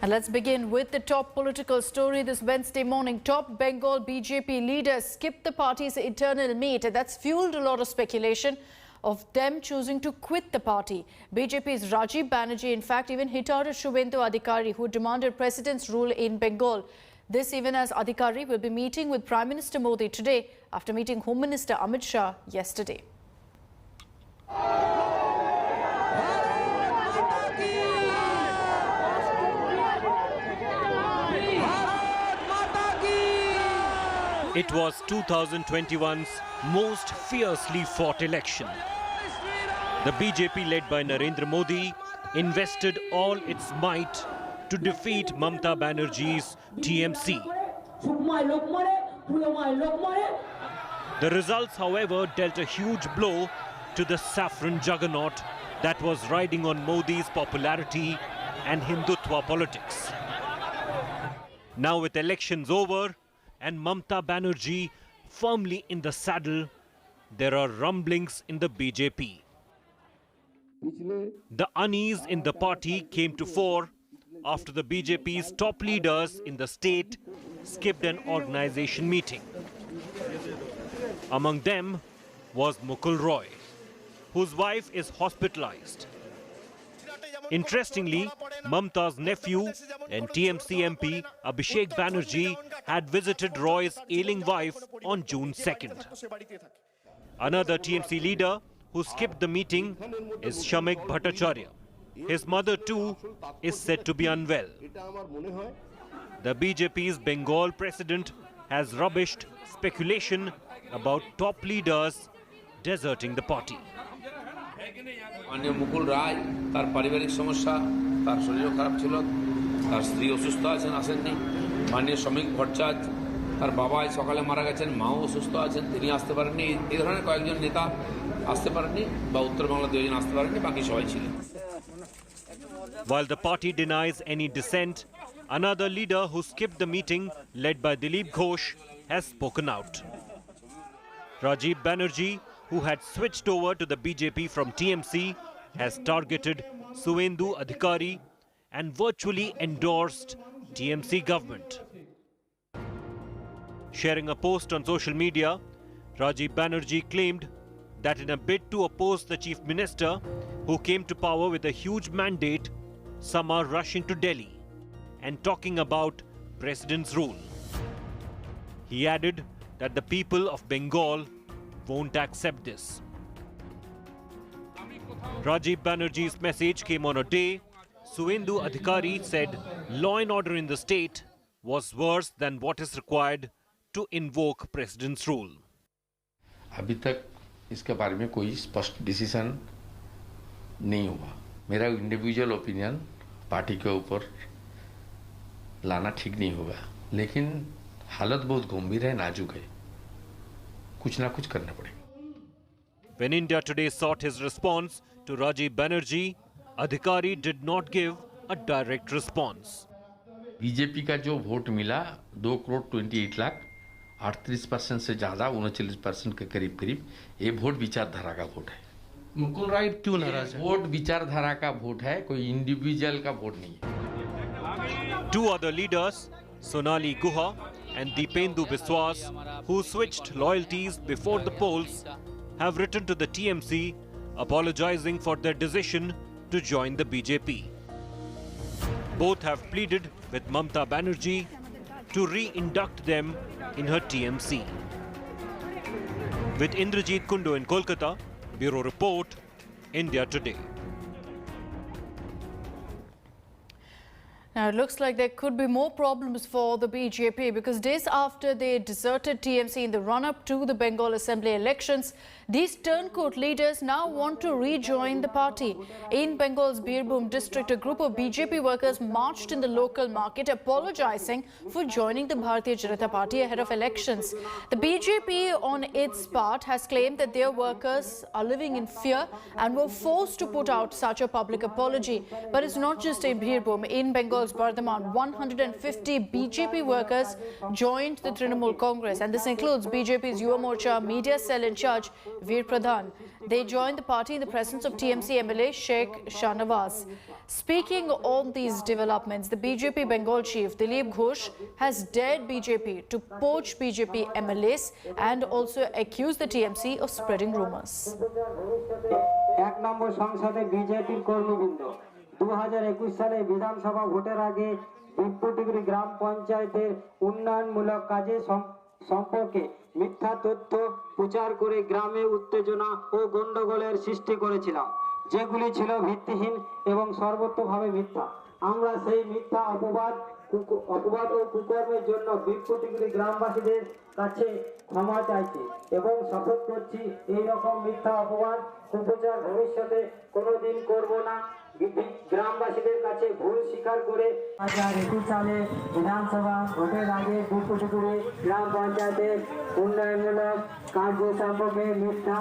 And let's begin with the top political story this Wednesday morning. Top Bengal BJP leaders skipped the party's internal meet. That's fueled a lot of speculation of them choosing to quit the party. BJP's Rajiv Banerjee, in fact, even hit out at Suvendu Adhikari, who demanded president's rule in Bengal. This even as Adhikari will be meeting with Prime Minister Modi today after meeting Home Minister Amit Shah yesterday. It was 2021's most fiercely fought election. The BJP led by Narendra Modi invested all its might to defeat Mamta Banerjee's TMC. The results, however, dealt a huge blow to the saffron juggernaut that was riding on Modi's popularity and Hindutva politics. Now with elections over and Mamta Banerjee firmly in the saddle, there are rumblings in the BJP. The unease in the party came to fore after the BJP's top leaders in the state skipped an organization meeting. Among them was Mukul Roy, whose wife is hospitalized. Interestingly, Mamta's nephew and TMC MP Abhishek Banerjee had visited Roy's ailing wife on June 2nd. Another TMC leader who skipped the meeting is Shamik Bhattacharya. His mother too is said to be unwell. The BJP's Bengal president has rubbished speculation about top leaders deserting the party. माननीय मुकुल राय तार पारिवारिक समस्या तार शरीर खराब छिलो तार स्त्री असुस्थ आছেন আসেননি माननीय शमिक भट्टाचार्य तार बाबा সকালে মারা গেছেন মাও অসুস্থ আছেন তিনি আসতে পারেননি এই ধরনের কয়েকজন নেতা আসতে পারেননি বা উত্তর বাংলা দুইজন আসতে পারেননি বাকি সবাই ছিলেন While the party denies any dissent, another leader who skipped the meeting led by Dilip Ghosh has spoken out. Rajiv Banerjee, who had switched over to the BJP from TMC, has targeted Suvendu Adhikari and virtually endorsed TMC government. Sharing a post on social media, Rajiv Banerjee claimed that in a bid to oppose the chief minister, who came to power with a huge mandate, some are rushing to Delhi and talking about president's rule. He added that the people of Bengal won't accept this. Rajiv Banerjee's message came on a day Suvendu Adhikari said law and order in the state was worse than what is required to invoke president's rule. अभी तक इसके बारे में कोई स्पष्ट decision नहीं हुआ। मेरा इंडिविजुअल ओपिनियन पार्टी के ऊपर लाना ठीक नहीं होगा, लेकिन हालत बहुत गंभीर है, नाजुक है, कुछ ना कुछ करना पड़ेगा। When India Today sought his response to Rajiv Banerjee, Adhikari did not give a direct response. BJP का जो वोट मिला 2,28,00,000, 38% से ज्यादा 39% के करीब ये वोट विचारधारा का वोट है। मुकुल राय क्यों नाराज है? वोट विचारधारा का वोट है, कोई इंडिविजुअल का वोट नहीं है। Two other leaders, Sonali Guha and Deependu Biswas, who switched loyalties before the polls, have written to the TMC apologizing for their decision to join the BJP. Both have pleaded with Mamta Banerjee to re-induct them in her TMC. With Indrajit Kundu in Kolkata, Bureau Report, India Today. Now, it looks like there could be more problems for the BJP because days after they deserted TMC in the run-up to the Bengal Assembly elections, these turncoat leaders now want to rejoin the party. In Bengal's Birbhum district, a group of BJP workers marched in the local market apologizing for joining the Bharatiya Janata Party ahead of elections. The BJP, on its part, has claimed that their workers are living in fear and were forced to put out such a public apology. But it's not just in Birbhum. In Bengal's Bardhaman, 150 BJP workers joined the Trinamool Congress, and this includes BJP's Yuva Morcha media cell in charge, Veer Pradhan. They joined the party in the presence of TMC MLA Sheikh Shahnawaz. Speaking on these developments, the BJP Bengal chief Dilip Ghosh has dared BJP to poach BJP MLAs and also accuse the TMC of spreading rumours. এক নম্বর সংসদে বিজেপির কর্মীবৃন্দ 2021 সালে বিধানসভা ভোটের আগে বিপুটিগুড়ি গ্রাম পঞ্চায়েতের উন্নয়নমূলক কাজে সম্পর্কে মিথ্যা তথ্য প্রচার করে গ্রামে উত্তেজনা ও গন্ডগোলের সৃষ্টি করেছিলাম, যেগুলি ছিল ভিত্তিহীন এবং সর্বতোভাবে মিথ্যা। আমরা সেই মিথ্যা অপবাদ ও কুকর্মের জন্য বিপুটিগুড়ি গ্রামবাসীদের কাছে ক্ষমা চাইছি এবং শপথ করছি এই রকম মিথ্যা অপবাদ কুপ্রচার ভবিষ্যতে কোনোদিন করব না। গ্রামবাসীদের কাছে ভুল স্বীকার করে 2021 সালে বিধানসভা ভোটের আগে বিপুটিগুড়ি গ্রাম পঞ্চায়েতের উন্নয়নমূলক কার্য সম্পর্কে মিথ্যা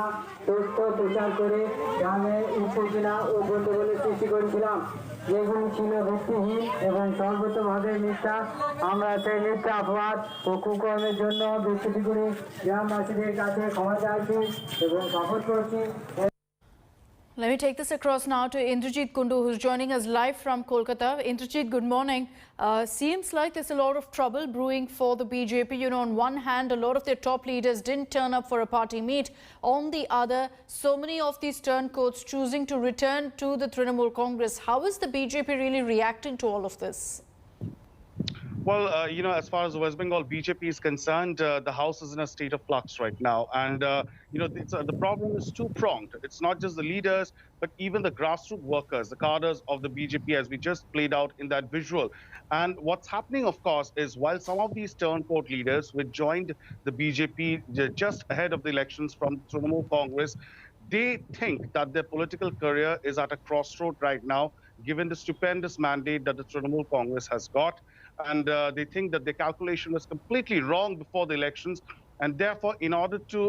তথ্য প্রচার করে গ্রামে উত্তেজনা ও গন্ডগোলের সৃষ্টি করেছিলাম, যেগুলি ছিল ভিত্তিহীন এবং সর্বতোভাবে মিথ্যা। আমরা সেই মিথ্যা অপবাদ ও কুকর্মের জন্য বিপুটিগুড়ি গ্রামবাসীদের কাছে ক্ষমা চাইছি এবং শপথ করছি। Let me take this across now to Indrajit Kundu, who's joining us live from Kolkata. Indrajit, good morning. Seems like there's a lot of trouble brewing for the BJP. You know, on one hand, a lot of their top leaders didn't turn up for a party meet. On the other, so many of these turncoats choosing to return to the Trinamool Congress. How is the BJP really reacting to all of this? Well, you know, as far as the West Bengal BJP is concerned, the house is in a state of flux right now. And, you know, the problem is two-pronged. It's not just the leaders, but even the grassroots workers, the cadres of the BJP, as we just played out in that visual. And what's happening, of course, is while some of these turncoat leaders who joined the BJP just ahead of the elections from Trinamool Congress, they think that their political career is at a crossroad right now, given the stupendous mandate that the Trinamool Congress has got. And they think that the calculation was completely wrong before the elections. And therefore, in order to,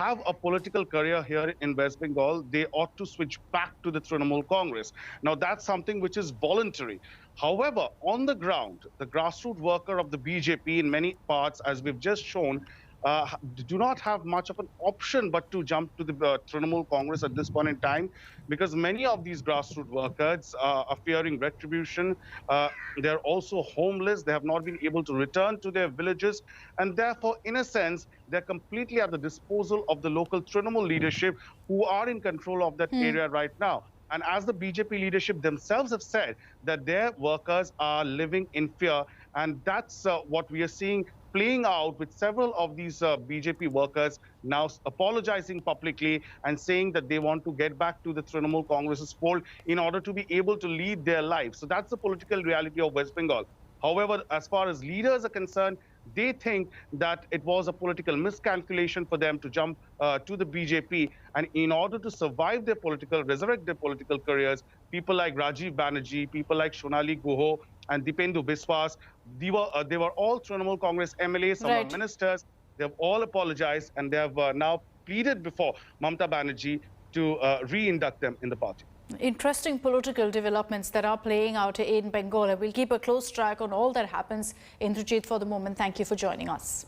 have a political career here in West Bengal, they ought to switch back to the Trinamool Congress. Now, that's something which is voluntary. However, on the ground, the grassroots worker of the BJP in many parts, as we've just shown, do not have much of an option but to jump to the Trinamool Congress at this point in time, because many of these grassroots workers are fearing retribution. They're also homeless. They have not been able to return to their villages. And therefore, in a sense, they're completely at the disposal of the local Trinamool leadership who are in control of that area right now. And as the BJP leadership themselves have said, that their workers are living in fear. And that's what we are seeing playing out with several of these BJP workers now apologizing publicly and saying that they want to get back to the Trinamool Congress's fold in order to be able to lead their lives. So that's the political reality of West Bengal. However, as far as leaders are concerned, they think that it was a political miscalculation for them to jump to the BJP. And in order to survive resurrect their political careers, people like Rajiv Banerjee, people like Shonali Guho, and Dipendu Biswas, they were all Trinamool Congress MLAs, some are ministers. They have all apologized, and they have now pleaded before Mamata Banerjee to re-induct them in the party. Interesting political developments that are playing out in Bengal. We'll keep a close track on all that happens. Indrajit, for the moment, thank you for joining us.